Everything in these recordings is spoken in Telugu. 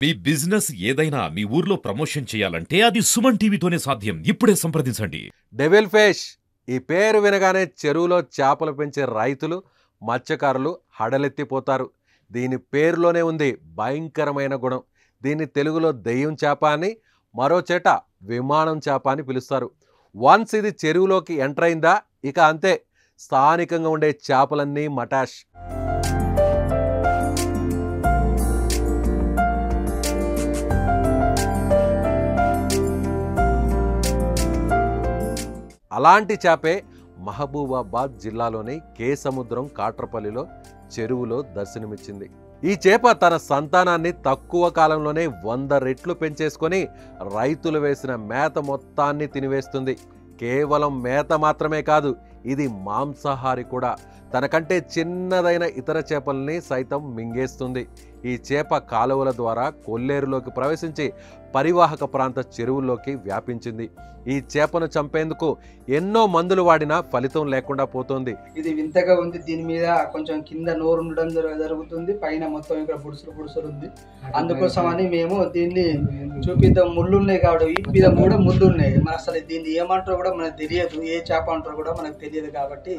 మీ బిజినెస్ ఏదైనా మీ ఊర్లో ప్రమోషన్ చేయాలంటే అది సుమన్ టీవీతోనే సాధ్యం. ఇప్పుడే సంప్రదించండి. డెవిల్ ఫిష్ ఈ పేరు వినగానే చెరువులో చేపలు పెంచే రైతులు మత్స్యకారులు హడలెత్తిపోతారు. దీని పేరులోనే ఉంది భయంకరమైన గుణం. దీన్ని తెలుగులో దెయ్యం చేప అని, మరో చేట విమానం చేప అని పిలుస్తారు. వన్స్ ఇది చెరువులోకి ఎంటర్ అయిందా ఇక అంతే, స్థానికంగా ఉండే చేపలన్నీ మటాష్. అలాంటి చేపే మహబూబాబాద్ జిల్లాలోని కేసముద్రం కాట్రపల్లిలో చెరువులో దర్శనమిచ్చింది. ఈ చేప తన సంతానాన్ని తక్కువ కాలంలోనే 100 రెట్లు పెంచేసుకొని రైతులు వేసిన మేత మొత్తాన్ని తినివేస్తుంది. కేవలం మేత మాత్రమే కాదు, ఇది మాంసాహారి కూడా. తనకంటే చిన్నదైన ఇతర చేపల్ని సైతం మింగేస్తుంది. ఈ చేప కాలువల ద్వారా కొల్లేరులోకి ప్రవేశించి పరివాహక ప్రాంత చెరువుల్లోకి వ్యాపించింది. ఈ చేపను చంపేందుకు ఎన్నో మందులు వాడినా ఫలితం లేకుండా పోతోంది. ఇది వింతగా ఉంది. దీని మీద కొంచెం కింద నోరు ఉండడం జరుగుతుంది, పైన మొత్తం ఇక్కడ పుడుసులు ఉంది. అందుకోసం అని మేము దీన్ని చూపిద్దాం. ముళ్ళు ఉన్నాయి కాబట్టి ఈ మీద కూడా ముళ్ళు ఉన్నాయి. మన అసలు దీన్ని ఏమంటారో కూడా మనకు తెలియదు, ఏ చేప అంటారో కూడా మనకు తెలియదు. కాబట్టి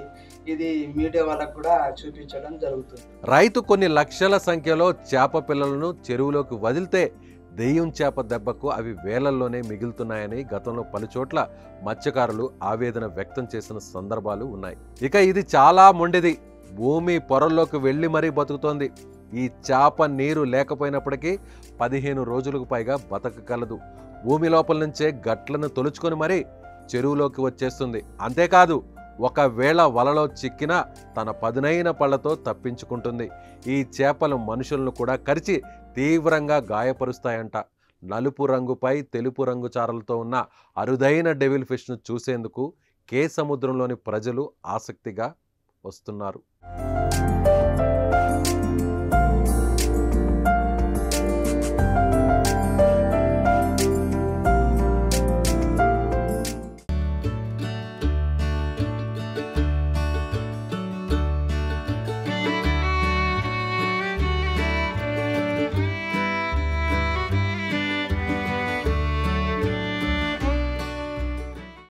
ఇది మీడియా వాళ్ళకు కూడా చూపించడం జరుగుతుంది. రైతు కొన్ని లక్షల సంఖ్యలో చేప పిల్లలను చెరువులోకి వదిలితే దెయ్యం చేప దెబ్బకు అవి వేలల్లోనే మిగులుతున్నాయని గతంలో పలుచోట్ల మత్స్యకారులు ఆవేదన వ్యక్తం చేసిన సందర్భాలు ఉన్నాయి. ఇక ఇది చాలా మొండిది, భూమి పొరల్లోకి వెళ్ళి మరీ బతుకుతోంది. ఈ చేప నీరు లేకపోయినప్పటికీ 15 రోజులకు పైగా బతకగలదు. భూమి లోపల నుంచే గట్లను తొలుచుకొని మరీ చెరువులోకి వచ్చేస్తుంది. అంతేకాదు, ఒకవేళ వలలో చిక్కినా తన పదునైన పళ్లతో తప్పించుకుంటుంది. ఈ చేపలు మనుషులను కూడా కరిచి తీవ్రంగా గాయపరుస్తాయంట. నలుపు రంగుపై తెలుపు రంగు చారలతో ఉన్న అరుదైన డెవిల్ ఫిష్ను చూసేందుకు కేసముద్రంలోని ప్రజలు ఆసక్తిగా వస్తున్నారు.